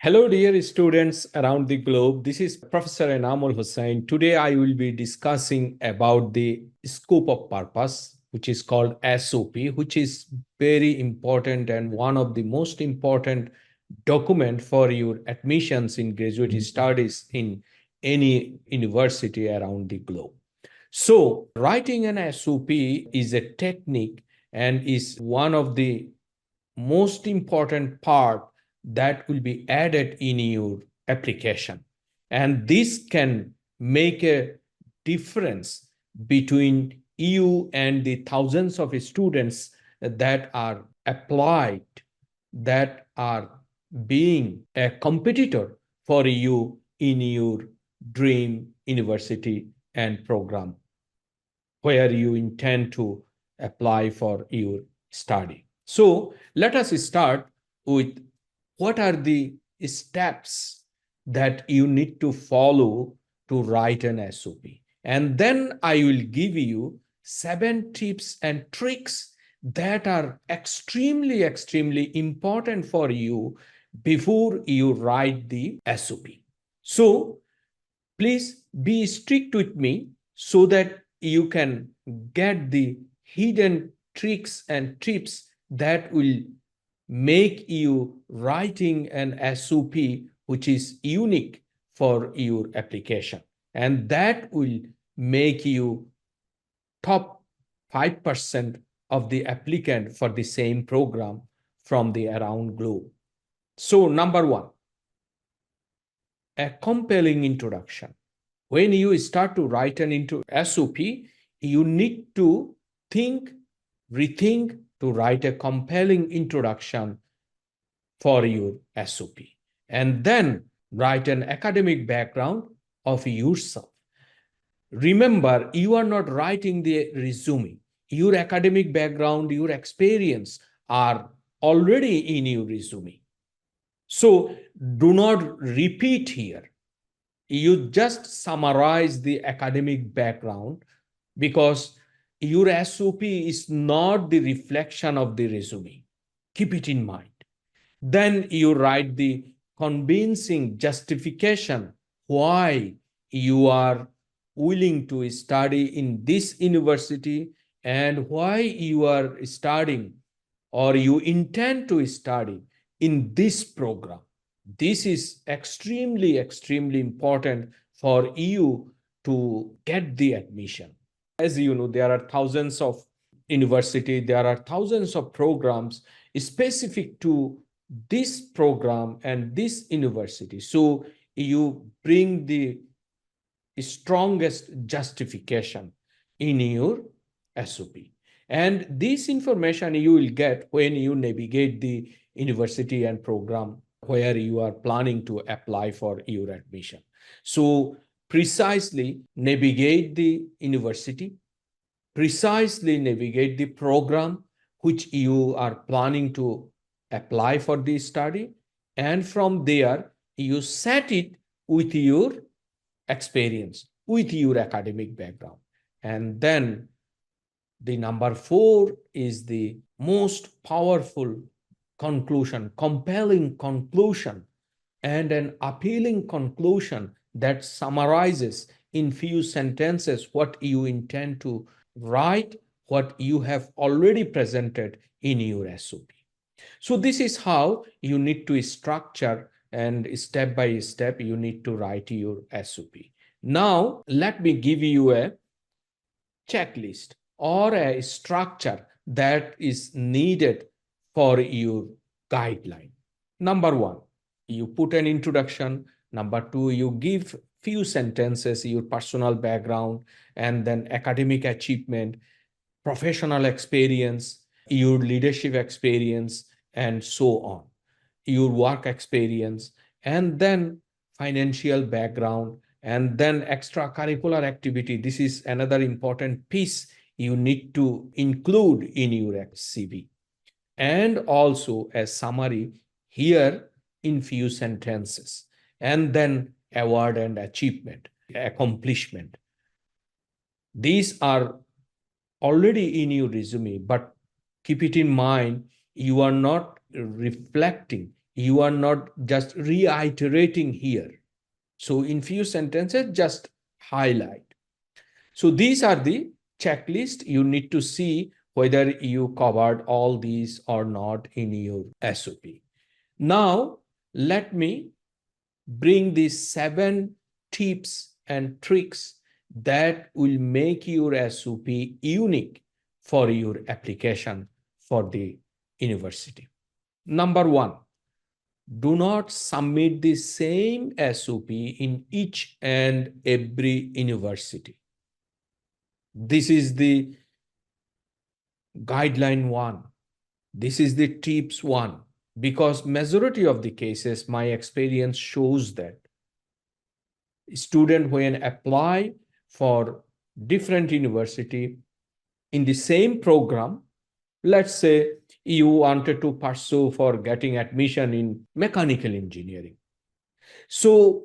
Hello, dear students around the globe. This is Professor Enamul Hussain. Today, I will be discussing about the scope of purpose, which is called SOP, which is very important and one of the most important document for your admissions in graduate studies in any university around the globe. So, writing an SOP is a technique and is one of the most important part that will be added in your application. And this can make a difference between you and the thousands of students that are applied, that are being a competitor for you in your dream university and program where you intend to apply for your study. So let us start with what are the steps that you need to follow to write an SOP. And then I will give you 7 tips and tricks that are extremely, extremely important for you before you write the SOP. So please be strict with me so that you can get the hidden tricks and tips that will make you writing an SOP which is unique for your application. And that will make you top 5% of the applicant for the same program from the around globe. So number 1, a compelling introduction. When you start to write an SOP, you need to rethink to write a compelling introduction for your SOP. And then write an academic background of yourself. Remember, you are not writing the resume. Your academic background, your experience are already in your resume. So do not repeat here. You just summarize the academic background because your SOP is not the reflection of the resume. Keep it in mind. Then you write the convincing justification why you are willing to study in this university and why you are studying or you intend to study in this program. This is extremely, extremely important for you to get the admission. As you know, there are thousands of universities, there are thousands of programs specific to this program and this university. So you bring the strongest justification in your SOP. And this information you will get when you navigate the university and program where you are planning to apply for your admission. So precisely navigate the university, precisely navigate the program which you are planning to apply for this study, and from there you set it with your experience, with your academic background. And then the number 4 is the most powerful conclusion, compelling conclusion, and an appealing conclusion that summarizes in few sentences what you intend to write, what you have already presented in your SOP. So this is how you need to structure, and step by step you need to write your SOP. Now, let me give you a checklist or a structure that is needed for your guideline. Number 1, you put an introduction. Number 2, you give few sentences, your personal background, and then academic achievement, professional experience, your leadership experience, and so on, your work experience, and then financial background, and then extracurricular activity. This is another important piece you need to include in your CV. And also a summary here in few sentences, and then award and achievement, accomplishment. These are already in your resume, but keep it in mind, you are not reflecting You are not just reiterating here. So in few sentences, just highlight. So these are the checklist. You need to see whether you covered all these or not in your SOP. Now, let me bring these 7 tips and tricks that will make your SOP unique for your application for the university. Number 1, do not submit the same SOP in each and every university. This is the guideline 1. This is the tips 1. Because majority of the cases, my experience shows that student when apply for different university in the same program, let's say you wanted to pursue for getting admission in mechanical engineering. So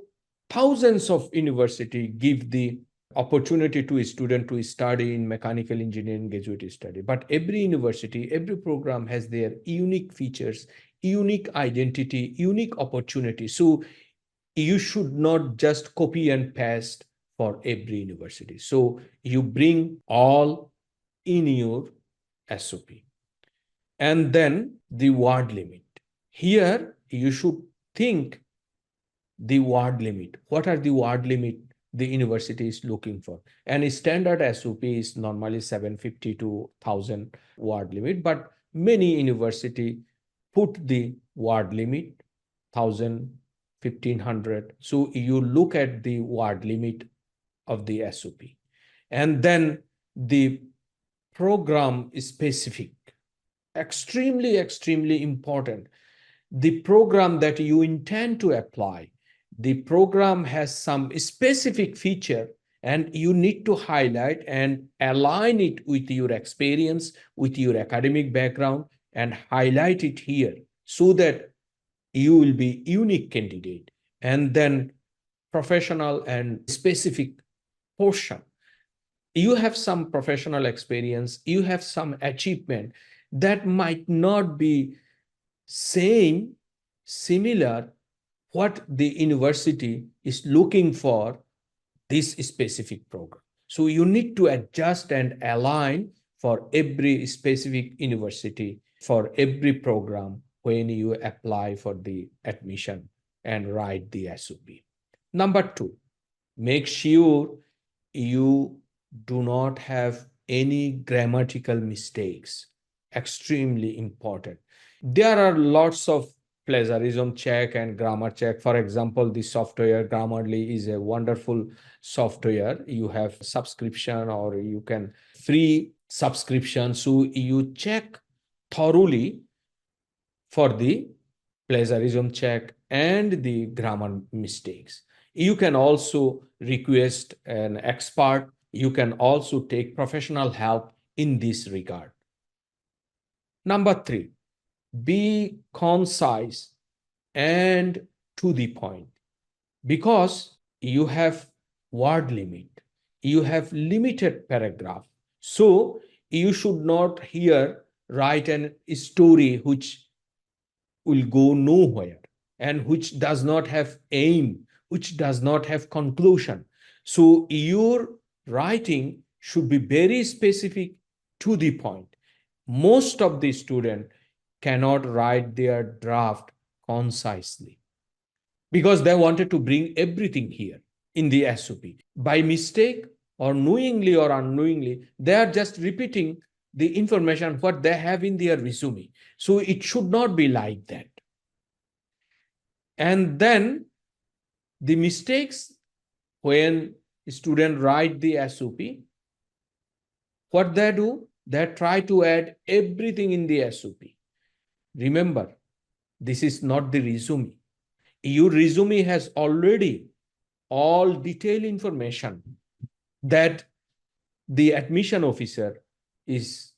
thousands of university give the opportunity to a student to study in mechanical engineering graduate study. But every university, every program has their unique features, unique identity, unique opportunity. So you should not just copy and paste for every university. So you bring all in your SOP. And then the word limit. Here you should think the word limit. What are the word limit the university is looking for? And a standard SOP is normally 750 to 1000 word limit, but many university put the word limit 1000, 1500. So you look at the word limit of the SOP. And then the program is specific. Extremely, extremely important. The program that you intend to apply, the program has some specific feature, and you need to highlight and align it with your experience, with your academic background, and highlight it here so that you will be unique candidate. And then professional and specific portion. You have some professional experience, you have some achievement that might not be same, similar, what the university is looking for this specific program. So you need to adjust and align for every specific university, for every program when you apply for the admission and write the SOP. Number 2, make sure you do not have any grammatical mistakes. Extremely important. There are lots of plagiarism check and grammar check. For example, the software Grammarly is a wonderful software. You have subscription or you can free subscription. So you check thoroughly for the plagiarism check and the grammar mistakes. You can also request an expert. You can also take professional help in this regard. Number 3, be concise and to the point, because you have word limit, you have limited paragraph. So you should not here write an story which will go nowhere and which does not have aim, which does not have conclusion. So your writing should be very specific, to the point. Most of the students cannot write their draft concisely because they wanted to bring everything here in the SOP. By mistake or knowingly or unknowingly, they are just repeating the information what they have in their resume. So it should not be like that. And then the mistakes when students write the SOP, what they do, they try to add everything in the SOP. Remember, this is not the resume. Your resume has already all detailed information that the admission officer is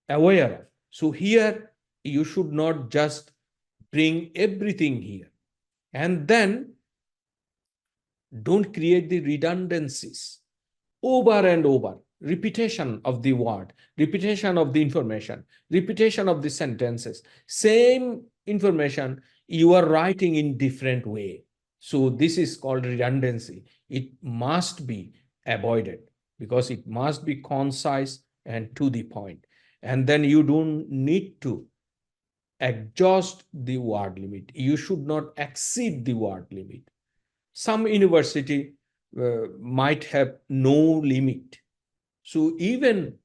aware of. So here, you should not just bring everything here. And then don't create the redundancies over and over. Repetition of the word, repetition of the information, repetition of the sentences. Same information you are writing in different way. So this is called redundancy. It must be avoided because it must be concise and to the point. And then you don't need to exhaust the word limit. You should not exceed the word limit. Some university might have no limit. So even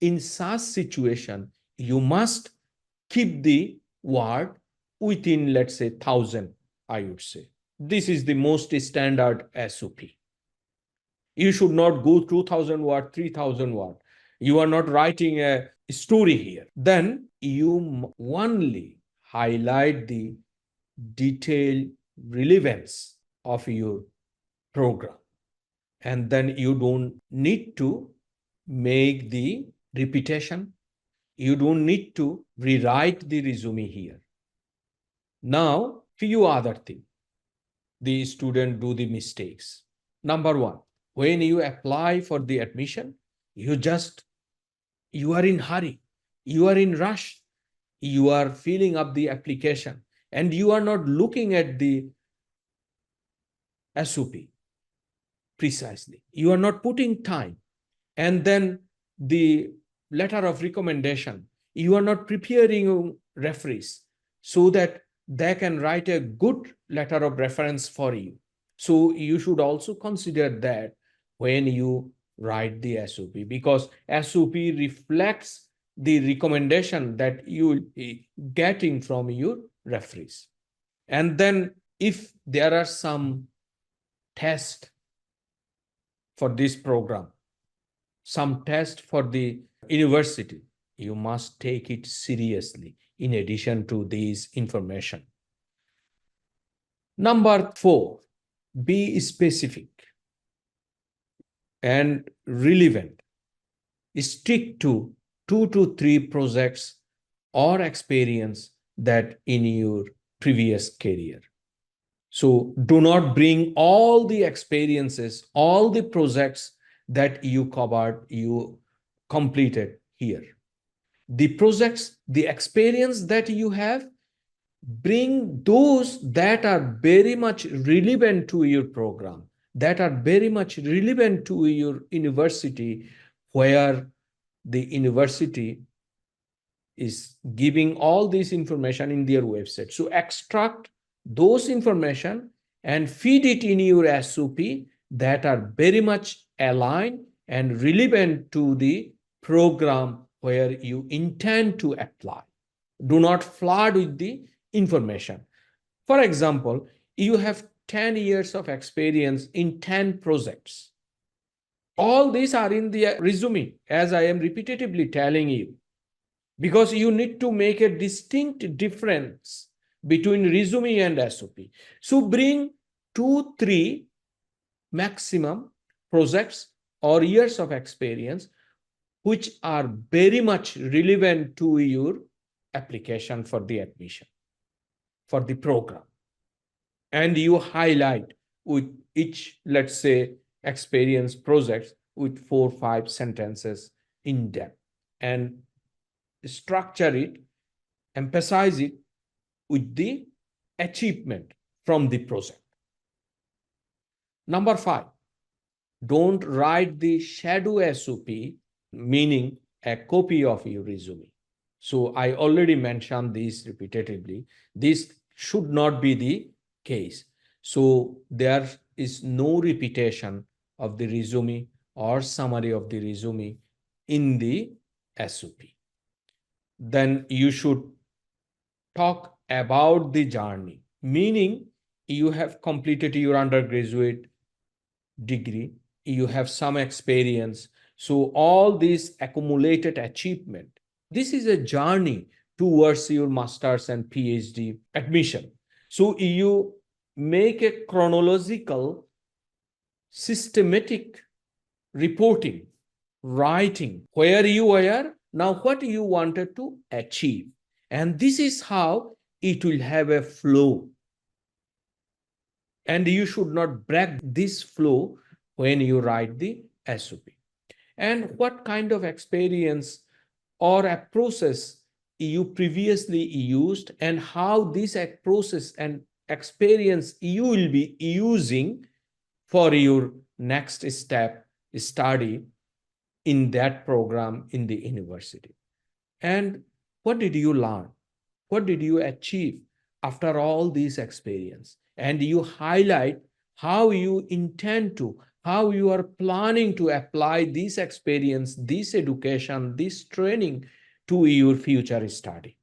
in such situation, you must keep the word within, let's say, 1,000, I would say. This is the most standard SOP. You should not go 2,000 word, 3,000 word. You are not writing a story here. Then you only highlight the detailed relevance of your program. And then you don't need to make the repetition. You don't need to rewrite the resume here. Now, few other things the student do the mistakes. Number one, when you apply for the admission, you are in hurry, you are in rush, you are filling up the application, and you are not looking at the SOP precisely. You are not putting time. And then the letter of recommendation, you are not preparing referees so that they can write a good letter of reference for you. So you should also consider that when you write the SOP, because SOP reflects the recommendation that you will be getting from your referees. And then if there are some tests for this program, some test for the university, you must take it seriously in addition to these information. Number 4, be specific and relevant. Stick to 2 to 3 projects or experience that in your previous career. So do not bring all the experiences, all the projects that you covered, you completed here. The projects, the experience that you have, bring those that are very much relevant to your program, that are very much relevant to your university, where the university is giving all this information in their website. So extract those information and feed it in your SOP that are very much aligned and relevant to the program where you intend to apply. Do not flood with the information. For example, you have 10 years of experience in 10 projects. All these are in the resume, as I am repetitively telling you, because you need to make a distinct difference between resume and SOP. So bring 2, 3 maximum projects or years of experience which are very much relevant to your application for the admission, for the program. And you highlight with each, let's say, experience projects with 4, 5 sentences in depth, and structure it, emphasize it with the achievement from the project. Number 5, don't write the shadow SOP, meaning a copy of your resume. So I already mentioned this repetitively. This should not be the case. So there is no repetition of the resume or summary of the resume in the SOP. Then you should talk about the journey, meaning you have completed your undergraduate degree, you have some experience. So all this accumulated achievement, this is a journey towards your master's and PhD admission. So you make a chronological, systematic reporting, writing where you were, now what you wanted to achieve. And this is how it will have a flow. And you should not break this flow when you write the SOP. And what kind of experience or a process you previously used and how this process and experience you will be using for your next step study in that program in the university. And what did you learn? What did you achieve after all this experience? And you highlight how you intend to, how you are planning to apply this experience, this education, this training to your future study,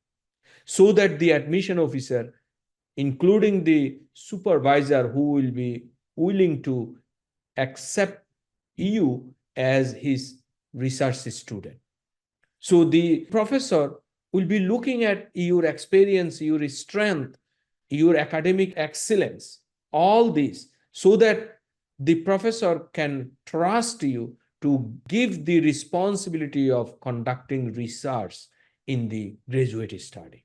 so that the admission officer, including the supervisor who will be willing to accept you as his research student. So the professor will be looking at your experience, your strength, your academic excellence, all this, so that the professor can trust you to give the responsibility of conducting research in the graduate study.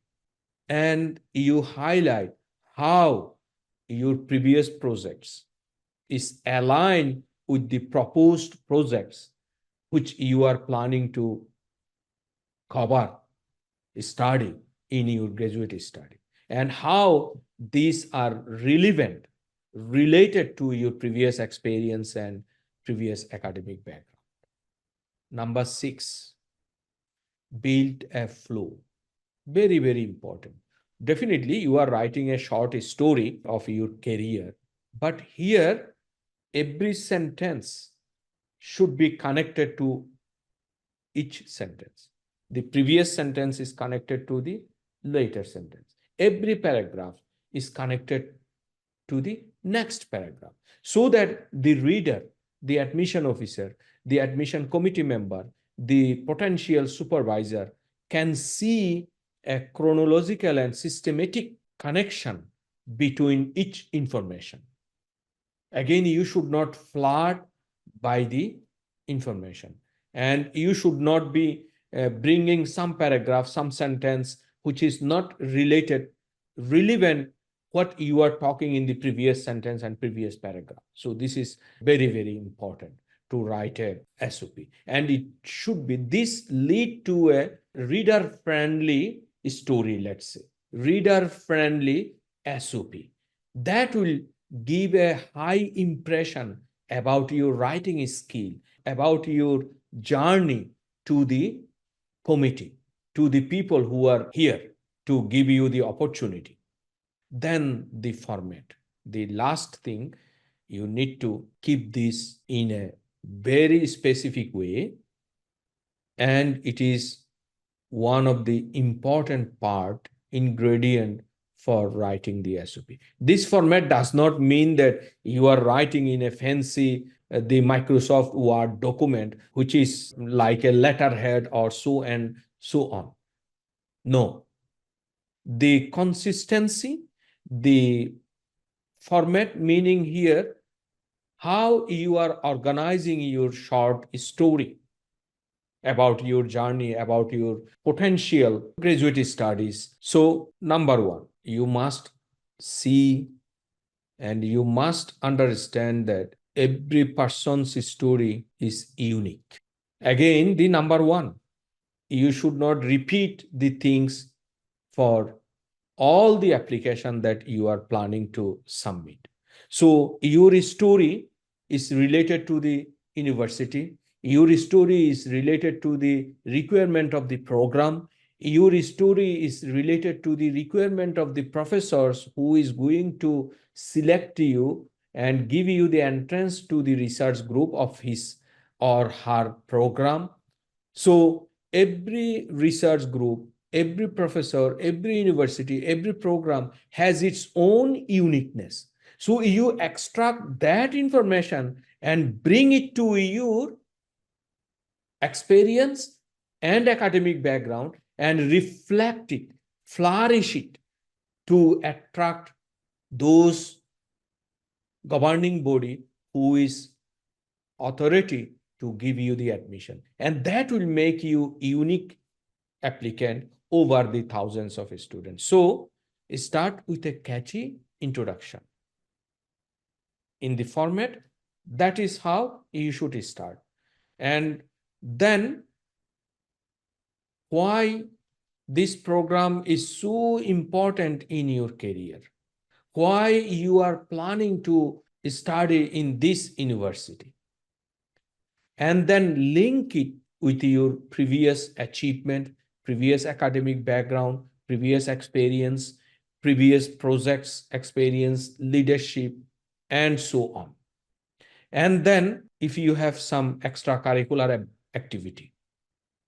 And you highlight how your previous projects is aligned with the proposed projects which you are planning to cover, study in your graduate study, and how these are relevant, related to your previous experience and previous academic background. Number 6, build a flow. Very, very important. Definitely, you are writing a short story of your career, but here, every sentence should be connected to each sentence. The previous sentence is connected to the later sentence. Every paragraph is connected to the next paragraph, so that the reader, the admission officer, the admission committee member, the potential supervisor can see a chronological and systematic connection between each information. Again, you should not flirt by the information, and you should not be bringing some paragraph, some sentence which is not relevant what you are talking in the previous sentence and previous paragraph. So this is very, very important to write a SOP, and it should be, this lead to a reader friendly story, let's say reader friendly SOP, that will give a high impression about your writing skill, about your journey to the committee, to the people who are here to give you the opportunity. Then the format. The last thing, you need to keep this in a very specific way, and it is one of the important ingredient for writing the SOP. This format does not mean that you are writing in a fancy the Microsoft Word document, which is like a letterhead or so and so on. No. The consistency, the format meaning here, how you are organizing your short story about your journey, about your potential graduate studies. So, number 1, you must see and you must understand that every person's story is unique. Again, the number 1, you should not repeat the things for all the application that you are planning to submit. So your story is related to the university. Your story is related to the requirement of the program. Your story is related to the requirement of the professors who is going to select you and give you the entrance to the research group of his or her program. So every research group, every professor, every university, every program has its own uniqueness. So you extract that information and bring it to your experience and academic background and reflect it, flourish it to attract those governing body who is authority to give you the admission. And that will make you unique applicant over the thousands of students. So start with a catchy introduction. In the format, that is how you should start. And then why this program is so important in your career, why you are planning to study in this university, and then link it with your previous achievement, previous academic background, previous experience, previous projects experience, leadership, and so on. And then if you have some extracurricular activity,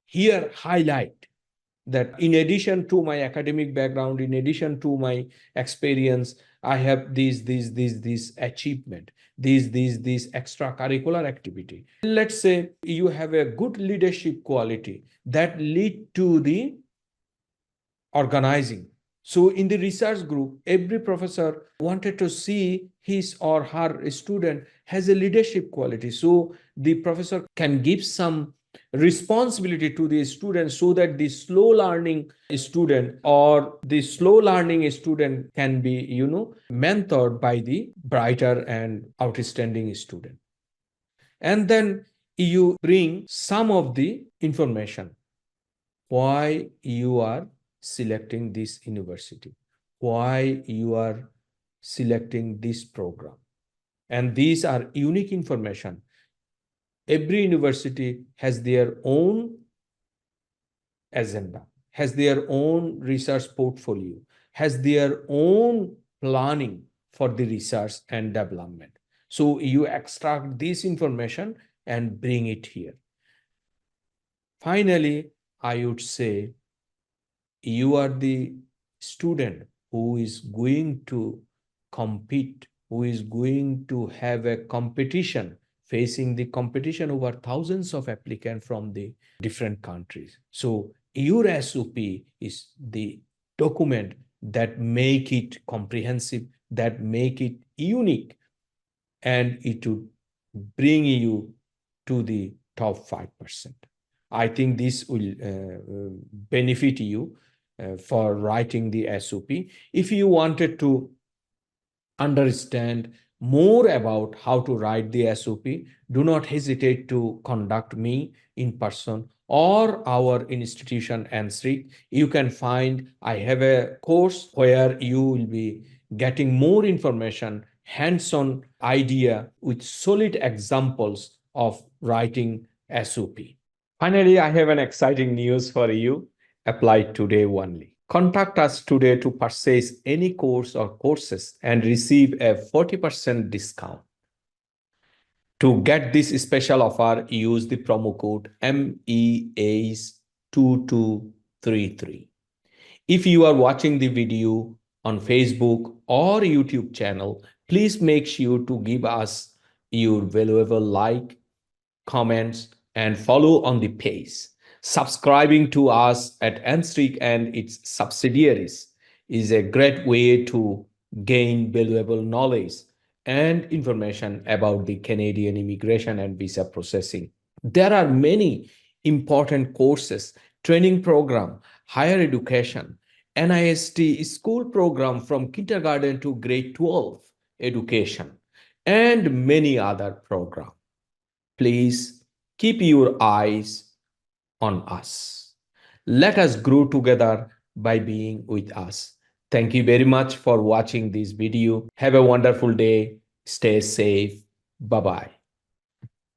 here highlight that in addition to my academic background, in addition to my experience, I have these achievement, these extracurricular activity. Let's say you have a good leadership quality that lead to the organizing. So in the research group, every professor wanted to see his or her student has a leadership quality. So the professor can give some responsibility to the student so that the slow learning student or the slow learning student can be, mentored by the brighter and outstanding student. And then you bring some of the information why you are selecting this university, why you are selecting this program. And these are unique information. Every university has their own agenda, has their own research portfolio, has their own planning for the research and development. So you extract this information and bring it here. Finally, I would say you are the student who is going to compete, who is going to have a competition, facing the competition over thousands of applicants from the different countries. So your SOP is the document that make it comprehensive, that make it unique, and it would bring you to the top 5%. I think this will benefit you for writing the SOP. If you wanted to understand more about how to write the SOP, do not hesitate to contact me in person or our institution NSRIC. You can find I have a course where you will be getting more information, hands-on idea with solid examples of writing SOP. Finally, I have an exciting news for you. Apply today only. Contact us today to purchase any course or courses and receive a 40% discount. To get this special offer, use the promo code MEACE2233. If you are watching the video on Facebook or YouTube channel, please make sure to give us your valuable like, comments, and follow on the page. Subscribing to us at NSRIC and its subsidiaries is a great way to gain valuable knowledge and information about the Canadian immigration and visa processing. There are many important courses, training program, higher education, NIST school program from kindergarten to grade 12 education, and many other programs. Please keep your eyes on us. Let us grow together by being with us. Thank you very much for watching this video. Have a wonderful day. Stay safe. Bye-bye.